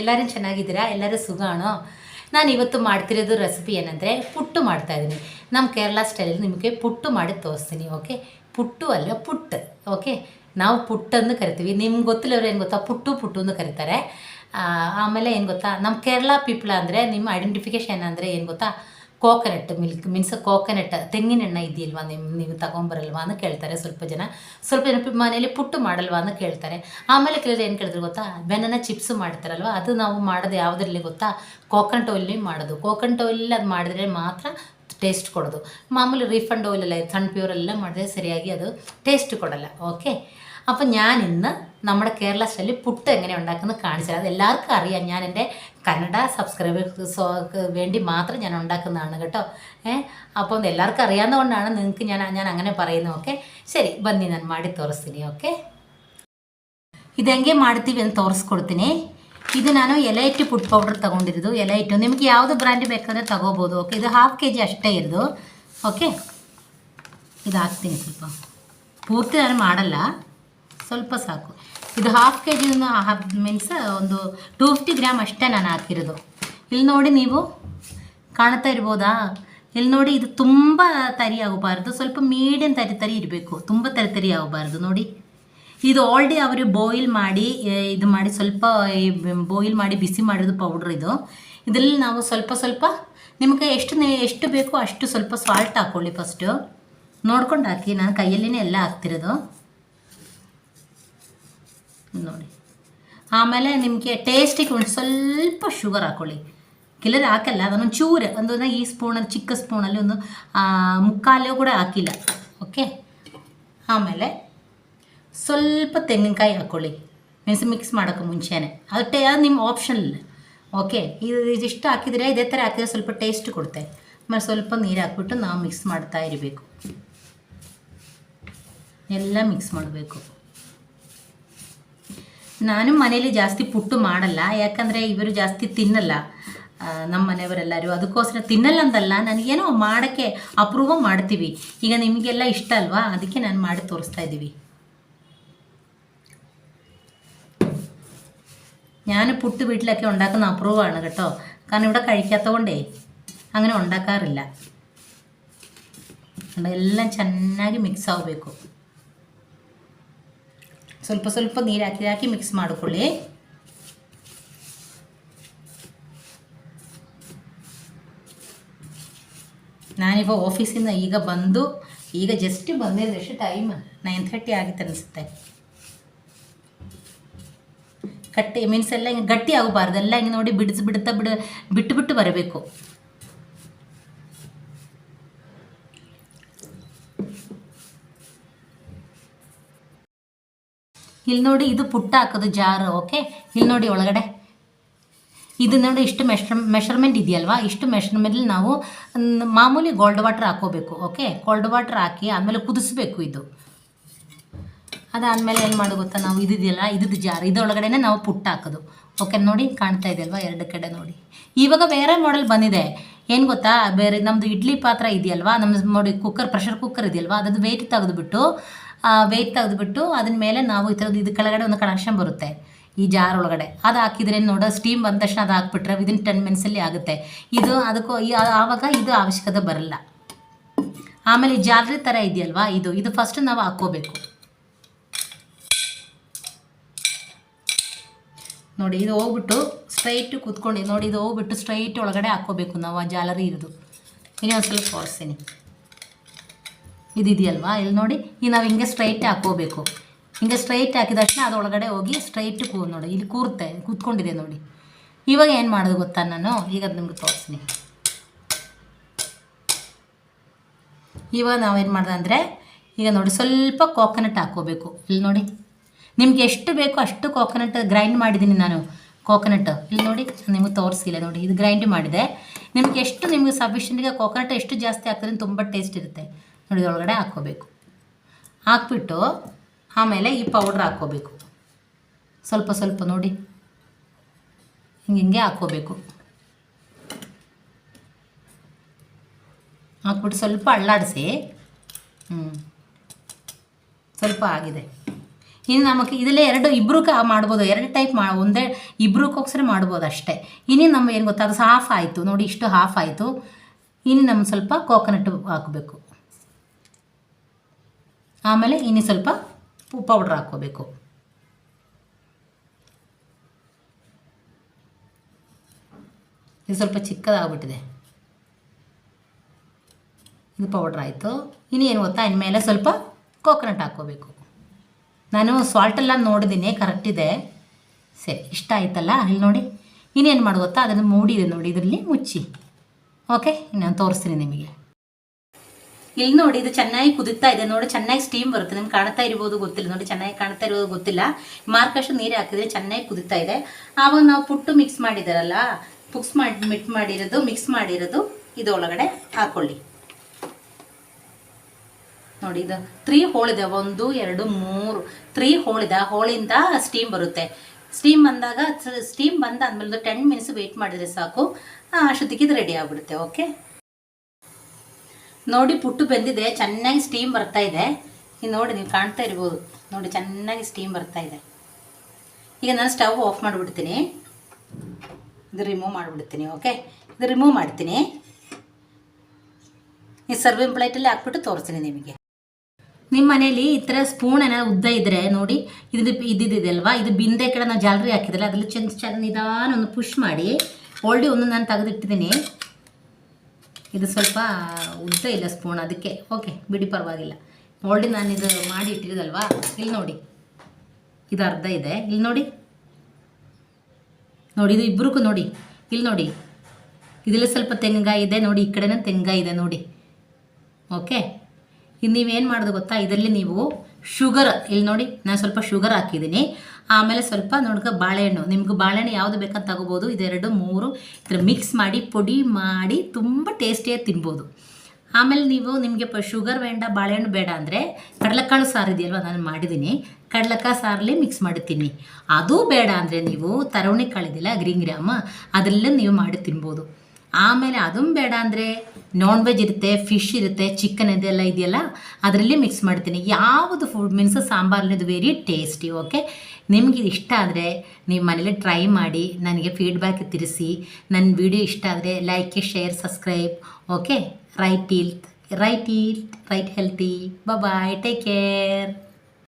ಎಲ್ಲರೂ ಚೆನ್ನಾಗಿದ್ದೀರಾ? ಎಲ್ಲರೂ ಸುಖಾಣೋ? ನಾನು ಇವತ್ತು ಮಾಡ್ತಿರೋದು ರೆಸಿಪಿ ಏನಂದರೆ ಪುಟ್ಟು ಮಾಡ್ತಾಯಿದ್ದೀನಿ. ನಮ್ಮ ಕೇರಳ ಸ್ಟೈಲಲ್ಲಿ ನಿಮಗೆ ಪುಟ್ಟು ಮಾಡಿ ತೋರಿಸ್ತೀನಿ. ಓಕೆ, ಪುಟ್ಟು ಅಲ್ಲ ಪುಟ್ಟು. ಓಕೆ, ನಾವು ಪುಟ್ಟಂದು ಕರಿತೀವಿ. ನಿಮ್ಗೆ ಗೊತ್ತಿಲ್ಲವ್ರು ಏನು ಗೊತ್ತಾ, ಪುಟ್ಟು ಅಂತ ಕರೀತಾರೆ. ಆಮೇಲೆ ಏನು ಗೊತ್ತಾ, ನಮ್ಮ ಕೇರಳ ಪೀಪಲ್ ಅಂದರೆ ನಿಮ್ಮ ಐಡೆಂಟಿಫಿಕೇಷನ್ ಅಂದರೆ ಏನು ಗೊತ್ತಾ, ಕೋಕೋನಟ್ ಮಿಲ್ಕ್ ಮೀನ್ಸ್ ಕೋಕೋನಟ್ ತೆಂಗಿನ ಎಣ್ಣೆ ಇದೆಯಲ್ವಾ, ನೀವು ತಗೊಂಬರಲ್ವಾ ಅಂತ ಕೇಳ್ತಾರೆ ಸ್ವಲ್ಪ ಜನ ಮನೇಲಿ ಪುಟ್ಟು ಮಾಡಲ್ವಾ ಅಂತ ಕೇಳ್ತಾರೆ. ಆಮೇಲೆ ಕೆಲವರು ಏನು ಕೇಳಿದ್ರು ಗೊತ್ತಾ, ಬೆನನ ಚಿಪ್ಸ್ ಮಾಡ್ತಾರಲ್ವ, ಅದು ನಾವು ಮಾಡೋದು ಯಾವುದರಲ್ಲಿ ಗೊತ್ತಾ, ಕೋಕೋನಟ್ ಆಯಿಲಲ್ಲಿ ಮಾಡೋದು. ಕೋಕೋನಟ್ ಆಯಿಲಲ್ಲಿ ಅದು ಮಾಡಿದ್ರೆ ಮಾತ್ರ ಟೇಸ್ಟ್ ಕೊಡೋದು. ಮಾಮೂಲಿ ರೀಫಂಡ್ ಆಯಿಲೆಲ್ಲ ಸಣ್ಣ ಪ್ಯೂರೆಲ್ಲ ಮಾಡಿದ್ರೆ ಸರಿಯಾಗಿ ಅದು ടേസ്റ്റ് ಕೊಡಲ್ಲ. ഓക്കെ, അപ്പോൾ ഞാൻ ഇന്ന് നമ്മുടെ കേരള സ്റ്റൈലിൽ പുട്ട് എങ്ങനെ ഉണ്ടാക്കുന്നത് കാണിച്ചു തരാം. അത് എല്ലാവർക്കും അറിയാം, ഞാൻ എൻ്റെ കന്നഡ സബ്സ്ക്രൈബേഴ്സ് വേണ്ടി മാത്രം ഞാൻ ഉണ്ടാക്കുന്നതാണ് കേട്ടോ. അപ്പോൾ എല്ലാവർക്കും അറിയാവുന്നതുകൊണ്ടാണ് നിങ്ങൾക്ക് ഞാൻ അങ്ങനെ പറയുന്നത്. ಓಕೆ, ಸರಿ ಬನ್ನಿ ನಾನು ಮಾಡಿ ತೋರಿಸ್ತೀನಿ. ಓಕೆ, ಇದು ಹೆಂಗೆ ಮಾಡ್ತೀವಿ ಅಂತ ತೋರಿಸ್ಕೊಡ್ತೀನಿ. ಇದು ನಾನು ಎಲೈಟ್ ಫುಡ್ ಪೌಡರ್ ತೊಗೊಂಡಿರೋದು. ಎಲೈಟು ನಿಮಗೆ ಯಾವುದು ಬ್ರ್ಯಾಂಡ್ ಬೇಕಾದರೆ ತಗೋಬೋದು. ಓಕೆ, ಇದು 1/2 kg ಅಷ್ಟೇ ಇರೋದು. ಓಕೆ, ಇದು ಹಾಕ್ತೀನಿ ಸ್ವಲ್ಪ, ಪೂರ್ತಿ ನಾನು ಮಾಡಲ್ಲ, ಸ್ವಲ್ಪ ಸಾಕು. ಇದು 1/2 kg ಮೀನ್ಸ್ ಒಂದು 250 ಗ್ರಾಮ್ ಅಷ್ಟೇ ನಾನು ಹಾಕಿರೋದು. ಇಲ್ಲಿ ನೋಡಿ, ನೀವು ಕಾಣ್ತಾ ಇರ್ಬೋದಾ, ಇಲ್ಲಿ ನೋಡಿ, ಇದು ತುಂಬ ತರಿ ಆಗಬಾರ್ದು, ಸ್ವಲ್ಪ ಮೀಡಿಯಮ್ ತರಿ ಇರಬೇಕು, ತುಂಬ ತರಿ ಆಗಬಾರ್ದು. ನೋಡಿ, ಇದು ಆಲ್ರೆಡಿ ಅವರು ಬಾಯ್ಲ್ ಮಾಡಿ ಇದು ಮಾಡಿ ಸ್ವಲ್ಪ ಬಾಯ್ಲ್ ಮಾಡಿ ಬಿಸಿ ಮಾಡಿರೋದು ಪೌಡ್ರ್ ಇದು. ಇದರಲ್ಲಿ ನಾವು ಸ್ವಲ್ಪ ನಿಮಗೆ ಎಷ್ಟು ಬೇಕೋ ಅಷ್ಟು ಸ್ವಲ್ಪ ಸಾಲ್ಟ್ ಹಾಕ್ಕೊಳ್ಳಿ. ಫಸ್ಟು ನೋಡ್ಕೊಂಡು ಹಾಕಿ, ನಾನು ಕೈಯಲ್ಲಿನೇ ಎಲ್ಲ ಹಾಕ್ತಿರೋದು ನೋಡಿ. ಆಮೇಲೆ ನಿಮಗೆ ಟೇಸ್ಟಿಗೆ ಒಂದು ಸ್ವಲ್ಪ ಶುಗರ್ ಹಾಕ್ಕೊಳ್ಳಿ. ಕೆಲವರು ಹಾಕಲ್ಲ, ಅದನ್ನೊಂದು ಚೂರು ಒಂದು ಈ ಸ್ಪೂನಲ್ಲಿ, ಚಿಕ್ಕ ಸ್ಪೂನಲ್ಲಿ ಒಂದು ಮುಕ್ಕಾಲು ಕೂಡ ಹಾಕಿಲ್ಲ. ಓಕೆ, ಆಮೇಲೆ ಸ್ವಲ್ಪ ತೆಂಗಿನಕಾಯಿ ಹಾಕ್ಕೊಳ್ಳಿ, ಮಿಕ್ಸ್ ಮಾಡೋಕ್ಕೆ ಮುಂಚೆನೇ. ಅದು ನಿಮ್ಮ ಆಪ್ಷನಲ್. ಓಕೆ, ಇದಿಷ್ಟು ಹಾಕಿದರೆ, ಇದೇ ಥರ ಹಾಕಿದರೆ ಸ್ವಲ್ಪ ಟೇಸ್ಟ್ ಕೊಡುತ್ತೆ. ಮತ್ತು ಸ್ವಲ್ಪ ನೀರು ಹಾಕ್ಬಿಟ್ಟು ನಾವು ಮಿಕ್ಸ್ ಮಾಡ್ತಾ ಇರಬೇಕು, ಎಲ್ಲ ಮಿಕ್ಸ್ ಮಾಡಬೇಕು. ನಾನು ಮನೇಲಿ ಜಾಸ್ತಿ ಪುಟ್ಟು ಮಾಡಲ್ಲ, ಯಾಕಂದರೆ ಇವರು ಜಾಸ್ತಿ ತಿನ್ನಲ್ಲ, ನಮ್ಮ ಮನೆಯವರೆಲ್ಲರೂ. ಅದಕ್ಕೋಸ್ಕರ ತಿನ್ನಲ್ಲ ಅಂತಲ್ಲ, ನನಗೇನೋ ಮಾಡೋಕ್ಕೆ ಅಪ್ರೂವ್ ಮಾಡ್ತೀವಿ. ಈಗ ನಿಮಗೆಲ್ಲ ಇಷ್ಟ ಅಲ್ವಾ, ಅದಕ್ಕೆ ನಾನು ಮಾಡಿ ತೋರಿಸ್ತಾ ഇದ್ದೀವಿ. ഞാൻ പുട്ട് വീട്ടിലൊക്കെ ഉണ്ടാക്കുന്ന അപ്രൂവാണ് കേട്ടോ, കാരണം ഇവിടെ കഴിക്കാത്തതുകൊണ്ടേ അങ്ങനെ ഉണ്ടാക്കാറില്ല. എല്ലാം ಚೆನ್ನಾಗಿ ಮಿಕ್ಸ್ ಆಗಬೇಕು. ಸ್ವಲ್ಪ ನೀರು ಹಾಕಿ ಮಿಕ್ಸ್ ಮಾಡಿಕೊಳ್ಳಿ. ನಾನಿವಾಗ ಆಫೀಸಿಂದ ಈಗ ಜಸ್ಟ್ ಬಂದಿದ್ದು. ಎಷ್ಟು ಟೈಮ್ 9:30 ಆಗಿತ್ತು ಅನಿಸುತ್ತೆ. ಕಟ್ಟಿ ಮೀನ್ಸ್ ಎಲ್ಲ ಹಿಂಗೆ ಗಟ್ಟಿ ಆಗಬಾರ್ದು, ಎಲ್ಲ ಹಿಂಗೆ ನೋಡಿ ಬಿಟ್ಟು ಬರಬೇಕು. ಇಲ್ಲಿ ನೋಡಿ, ಇದು ಪುಟ್ಟ ಹಾಕೋದು ಜಾರು. ಓಕೆ, ಇಲ್ಲಿ ನೋಡಿ ಒಳಗಡೆ ಇದು ನೋಡಿ, ಇಷ್ಟು ಮೆಷರ್ಮೆಂಟ್ ಇದೆಯಲ್ವಾ, ಇಷ್ಟು ಮೆಷರ್ಮೆಂಟಲ್ಲಿ ನಾವು ಮಾಮೂಲಿ ಕೋಲ್ಡ್ ವಾಟರ್ ಹಾಕೋಬೇಕು. ಓಕೆ, ಕೋಲ್ಡ್ ವಾಟರ್ ಹಾಕಿ ಆಮೇಲೆ ಕುದಿಸ್ಬೇಕು. ಇದು ಅದಾದಮೇಲೆ ಏನು ಮಾಡೋದು ಗೊತ್ತಾ, ನಾವು ಇದೆಯಲ್ಲ, ಇದು ಜಾರ್, ಇದರೊಳಗಡೆನೇ ನಾವು ಪುಟ್ಟ ಹಾಕೋದು. ಓಕೆ, ನೋಡಿ ಕಾಣ್ತಾ ಇದೆಯಲ್ವಾ, ಎರಡು ಕಡೆ ನೋಡಿ. ಇವಾಗ ಬೇರೆ ಮಾಡೆಲ್ ಬಂದಿದೆ, ಏನು ಗೊತ್ತಾ, ಬೇರೆ ನಮ್ಮದು ಇಡ್ಲಿ ಪಾತ್ರ ಇದೆಯಲ್ವಾ, ನಮ್ಮ ನೋಡಿ ಪ್ರೆಷರ್ ಕುಕ್ಕರ್ ಇದೆಯಲ್ವಾ, ಅದನ್ನು ವೆಯ್ಟ್ ತೆಗೆದುಬಿಟ್ಟು ಅದನ್ನ ಮೇಲೆ ನಾವು ಈ ಥರದ್ದು ಇದು ಕೆಳಗಡೆ ಒಂದು ಕನೆಕ್ಷನ್ ಬರುತ್ತೆ ಈ ಜಾರ್ ಒಳಗಡೆ, ಅದು ಹಾಕಿದ್ರೆ ನೋಡೋ ಸ್ಟೀಮ್ ಬಂದ ತಕ್ಷಣ ಅದು ಹಾಕ್ಬಿಟ್ರೆ ವಿದಿನ್ 10 ಮಿನಿಟ್ಸಲ್ಲಿ ಆಗುತ್ತೆ. ಅದಕ್ಕೂ ಆವಾಗ ಇದು ಅವಶ್ಯಕತೆ ಬರಲ್ಲ. ಆಮೇಲೆ ಈ ಜಾಲರಿ ಥರ ಇದೆಯಲ್ವಾ, ಇದು ಫಸ್ಟ್ ನಾವು ಹಾಕ್ಕೋಬೇಕು ನೋಡಿ. ಇದು ಹೋಗ್ಬಿಟ್ಟು ಸ್ಟ್ರೈಟ್ ಕೂತ್ಕೊಂಡು ನೋಡಿ, ಇದು ಹೋಗ್ಬಿಟ್ಟು ಸ್ಟ್ರೈಟ್ ಒಳಗಡೆ ಹಾಕ್ಕೋಬೇಕು ನಾವು, ಆ ಜಾಲರಿ ಇರೋದು. ಇನ್ನೊಂದು ಸ್ವಲ್ಪ ತೋರಿಸ್ತೀನಿ, ಇದೆಯಲ್ವಾ, ಇಲ್ಲಿ ನೋಡಿ, ಈಗ ನಾವು ಹಿಂಗೆ ಸ್ಟ್ರೈಟ್ ಹಾಕ್ಕೋಬೇಕು. ಹಿಂಗೆ ಸ್ಟ್ರೈಟ್ ಹಾಕಿದ ತಕ್ಷಣ ಅದರೊಳಗಡೆ ಹೋಗಿ ಸ್ಟ್ರೈಟ್ ನೋಡಿ, ಇಲ್ಲಿ ಕೂತ್ಕೊಂಡಿದೆ ನೋಡಿ. ಇವಾಗ ಏನು ಮಾಡೋದು ಗೊತ್ತಾ, ನಾನು ಈಗ ಅದು ನಿಮ್ಗೆ ತೋರಿಸ್ತೀನಿ. ಇವಾಗ ನಾವೇನು ಮಾಡಿದೆ ಅಂದರೆ, ಈಗ ನೋಡಿ ಸ್ವಲ್ಪ ಕೋಕೋನಟ್ ಹಾಕ್ಕೋಬೇಕು. ಇಲ್ಲಿ ನೋಡಿ, ನಿಮ್ಗೆ ಎಷ್ಟು ಬೇಕೋ ಅಷ್ಟು ಕೋಕೋನಟ್ ಗ್ರೈಂಡ್ ಮಾಡಿದ್ದೀನಿ ನಾನು. ಕೋಕೋನಟ್ ಇಲ್ಲಿ ನೋಡಿ, ನಿಮಗೆ ತೋರಿಸಿಲ್ಲ ನೋಡಿ, ಇದು ಗ್ರೈಂಡ್ ಮಾಡಿದೆ. ನಿಮಗೆ ಸಫಿಷಿಯೆಂಟ್ಗೆ ಕೋಕೋನಟ್ ಎಷ್ಟು ಜಾಸ್ತಿ ಹಾಕಿದ್ರೆ ತುಂಬ ಟೇಸ್ಟ್ ಇರುತ್ತೆ ನೋಡಿ. ಒಳಗಡೆ ಹಾಕ್ಕೋಬೇಕು, ಹಾಕ್ಬಿಟ್ಟು ಆಮೇಲೆ ಈ ಪೌಡ್ರ್ ಹಾಕ್ಕೋಬೇಕು. ಸ್ವಲ್ಪ ನೋಡಿ, ಹಿಂಗೆ ಹಾಕ್ಕೋಬೇಕು. ಹಾಕ್ಬಿಟ್ಟು ಸ್ವಲ್ಪ ಅಳ್ಳಾಡಿಸಿ, ಸ್ವಲ್ಪ ಆಗಿದೆ. ಇನ್ನು ನಮಗೆ ಇದರಲ್ಲೇ ಇಬ್ಬರು ಮಾಡ್ಬೋದು, 2 ಟೈಪ್ ಒಂದೇ ಇಬ್ಬರಿಗೋಸ್ಕರ ಮಾಡ್ಬೋದು ಅಷ್ಟೇ. ಇನ್ನು ನಮ್ಮ ಏನು ಗೊತ್ತಾ, ಅದು ಹಾಫ್ ಆಯಿತು ನೋಡಿ, ಇಷ್ಟು ಹಾಫ್ ಆಯಿತು. ಇನ್ನು ನಮ್ಮ ಸ್ವಲ್ಪ ಕೋಕೋನಟ್ ಹಾಕಬೇಕು, ಆಮೇಲೆ ಇನ್ನು ಸ್ವಲ್ಪ ಪೌಡ್ರ್ ಹಾಕ್ಕೋಬೇಕು. ಇದು ಸ್ವಲ್ಪ ಚಿಕ್ಕದಾಗ್ಬಿಟ್ಟಿದೆ, ಇದು ಪೌಡ್ರ್ ಆಯಿತು. ಇನ್ನು ಏನು ಗೊತ್ತಾ, ಇನ್ಮೇಲೆ ಸ್ವಲ್ಪ ಕೋಕೋನಟ್ ಹಾಕ್ಕೋಬೇಕು. ನಾನು ಸಾಲ್ಟೆಲ್ಲ ನೋಡಿದ್ದೀನಿ, ಕರೆಕ್ಟಿದೆ. ಸರಿ, ಇಷ್ಟ ಆಯ್ತಲ್ಲ, ಇಲ್ಲಿ ನೋಡಿ. ಇನ್ನೇನು ಮಾಡಿ ಗೊತ್ತಾ, ಅದನ್ನು ಮೂಡಿದೆ ನೋಡಿ, ಇದರಲ್ಲಿ ಮುಚ್ಚಿ. ಓಕೆ, ನಾನು ತೋರಿಸ್ತೀನಿ ನಿಮಗೆ. ಇಲ್ಲಿ ನೋಡಿ, ಇದು ಚೆನ್ನಾಗಿ ಕುದೀತಾ ಇದೆ ನೋಡಿ, ಚೆನ್ನಾಗಿ ಸ್ಟೀಮ್ ಬರುತ್ತೆ. ನಿಮ್ಗೆ ಕಾಣ್ತಾ ಇರ್ಬೋದು, ಗೊತ್ತಿಲ್ಲ ನೋಡಿ, ಚೆನ್ನಾಗಿ ಕಾಣ್ತಾ ಇರೋದು ಗೊತ್ತಿಲ್ಲ. ಮಾರ್ಕಷ್ಟು ನೀರು ಹಾಕಿದ್ರೆ ಚೆನ್ನಾಗಿ ಕುದೀತಾ ಇದೆ. ಆವಾಗ ನಾವು ಪುಟ್ಟು ಮಿಕ್ಸ್ ಮಾಡಿದಾರಲ್ಲ, ಮಿಕ್ಸ್ ಮಾಡಿರೋದು ಇದರೊಳಗಡೆ ಹಾಕ್ಕೊಳ್ಳಿ. ನೋಡಿ, ಇದು 3 ಹೋಲ್ ಇದೆ, 1 2 3 3 ಹೋಲ್ ಇದೆ. ಆ ಹೋಳಿಂದ ಸ್ಟೀಮ್ ಬರುತ್ತೆ. ಸ್ಟೀಮ್ ಬಂದಾದ್ಮೇಲೆ 10 ಮಿನಿಟ್ಸ್ ವೆಯ್ಟ್ ಮಾಡಿದರೆ ಸಾಕು, ಅಷ್ಟೊತ್ತಿಗೆ ಇದು ರೆಡಿ ಆಗಿಬಿಡುತ್ತೆ. ಓಕೆ ನೋಡಿ, ಪುಟ್ಟು ಬೆಂದಿದೆ, ಚೆನ್ನಾಗಿ ಸ್ಟೀಮ್ ಬರ್ತಾ ಇದೆ. ಈಗ ನೋಡಿ, ನೀವು ಕಾಣ್ತಾ ಇರ್ಬೋದು ನೋಡಿ, ಚೆನ್ನಾಗಿ ಸ್ಟೀಮ್ ಬರ್ತಾ ಇದೆ. ಈಗ ನಾನು ಸ್ಟವ್ ಆಫ್ ಮಾಡಿಬಿಡ್ತೀನಿ, ಇದು ರಿಮೂವ್ ಮಾಡಿಬಿಡ್ತೀನಿ. ಓಕೆ, ಇದು ರಿಮೂವ್ ಮಾಡ್ತೀನಿ. ಈ ಸರ್ವಿಂಗ್ ಪ್ಲೇಟಲ್ಲಿ ಹಾಕ್ಬಿಟ್ಟು ತೋರಿಸ್ತೀನಿ ನಿಮಗೆ. ನಿಮ್ಮ ಮನೇಲಿ ಈ ಥರ ಸ್ಪೂನ್ ಏನಾದ್ರು ಉದ್ದ ಇದ್ದರೆ ನೋಡಿ, ಇದ್ದಿದೆ ಅಲ್ವಾ, ಇದು ಬಿಂದೆ ಕಡೆ ನಾವು ಜಾಲರಿ ಹಾಕಿದ್ರಲ್ಲ, ಅದರಲ್ಲಿ ಚೆಂದ ನಿಧಾನ ಒಂದು ಪುಷ್ ಮಾಡಿ ಓಲ್ಡಿ ಒಂದು ನಾನು ತೆಗೆದಿಟ್ಟಿದ್ದೀನಿ. ಇದು ಸ್ವಲ್ಪ ಉದ್ದ ಇಲ್ಲ ಸ್ಪೂನ್, ಅದಕ್ಕೆ. ಓಕೆ ಬಿಡಿ, ಪರವಾಗಿಲ್ಲ. ಓಲ್ಡಿ ನಾನು ಇದು ಮಾಡಿ ಇಟ್ಟಿರೋದಲ್ವಾ, ಇಲ್ಲಿ ನೋಡಿ, ಇದು ಅರ್ಧ ಇದೆ. ಇಲ್ಲಿ ನೋಡಿ, ಇದು ಇಬ್ಬರಿಗೂ ನೋಡಿ, ಇಲ್ಲಿ ನೋಡಿ, ಇದರಲ್ಲಿ ಸ್ವಲ್ಪ ತೆಂಗಿನಕಾಯಿ ಇದೆ ನೋಡಿ, ಈ ಕಡೆನೇ ತೆಂಗಿನಕಾಯಿ ಇದೆ ನೋಡಿ. ಓಕೆ, ಇನ್ನು ನೀವೇನು ಮಾಡೋದು ಗೊತ್ತಾ, ಇದರಲ್ಲಿ ನೀವು ಶುಗರ್, ಇಲ್ಲಿ ನೋಡಿ, ನಾನು ಸ್ವಲ್ಪ ಶುಗರ್ ಹಾಕಿದ್ದೀನಿ. ಆಮೇಲೆ ಸ್ವಲ್ಪ ಬಾಳೆಹಣ್ಣು, ನಿಮ್ಗೆ ಬಾಳೆಹಣ್ಣು ಯಾವುದು ಬೇಕಂತ ತಗೋಬೋದು. 2 3 ಈ ಥರ ಮಿಕ್ಸ್ ಮಾಡಿ ಪುಡಿ ಮಾಡಿ ತುಂಬ ಟೇಸ್ಟಿಯಾಗಿ ತಿನ್ಬೋದು. ಆಮೇಲೆ ನಿಮಗೆ ಶುಗರ್ ಬೇಡ, ಬಾಳೆಹಣ್ಣು ಬೇಡ ಅಂದರೆ ಕಡಲೆಕಾಳು ಸಾರು ಇದೆಯಲ್ವ, ನಾನು ಮಾಡಿದ್ದೀನಿ, ಕಡಲೆಕಾಳು ಸಾರಲ್ಲಿ ಮಿಕ್ಸ್ ಮಾಡ್ತೀನಿ. ಅದು ಬೇಡ ಅಂದರೆ ನೀವು ತರವಣಿ ಕಾಳಿದಿಲ್ಲ, ಗ್ರೀನ್ ಗ್ರಾಮ್, ಅದರಲ್ಲೇ ನೀವು ಮಾಡಿ ತಿನ್ಬೋದು. ಆಮೇಲೆ ಅದನ್ನು ಬೇಡ ಅಂದರೆ ನಾನ್ ವೆಜ್ ಇರುತ್ತೆ, ಫಿಶ್ ಇರುತ್ತೆ, ಚಿಕನ್ ಇದೆಯಲ್ಲ, ಅದರಲ್ಲಿ ಮಿಕ್ಸ್ ಮಾಡ್ತೀನಿ. ಯಾವುದು ಫುಡ್ ಮೀನ್ಸ್ ಸಾಂಬಾರಲ್ಲಿ ಇದು ವೆರಿ ಟೇಸ್ಟಿ. ಓಕೆ, ನಿಮಗೆ ಇದು ಇಷ್ಟ ಆದರೆ ನೀವು ಮನೇಲಿ ಟ್ರೈ ಮಾಡಿ ನನಗೆ ಫೀಡ್ಬ್ಯಾಕ್ ತಿಳಿಸಿ. ನನ್ನ ವಿಡಿಯೋ ಇಷ್ಟ ಆದರೆ like, share, subscribe. Okay, right healthy. Bye, take care.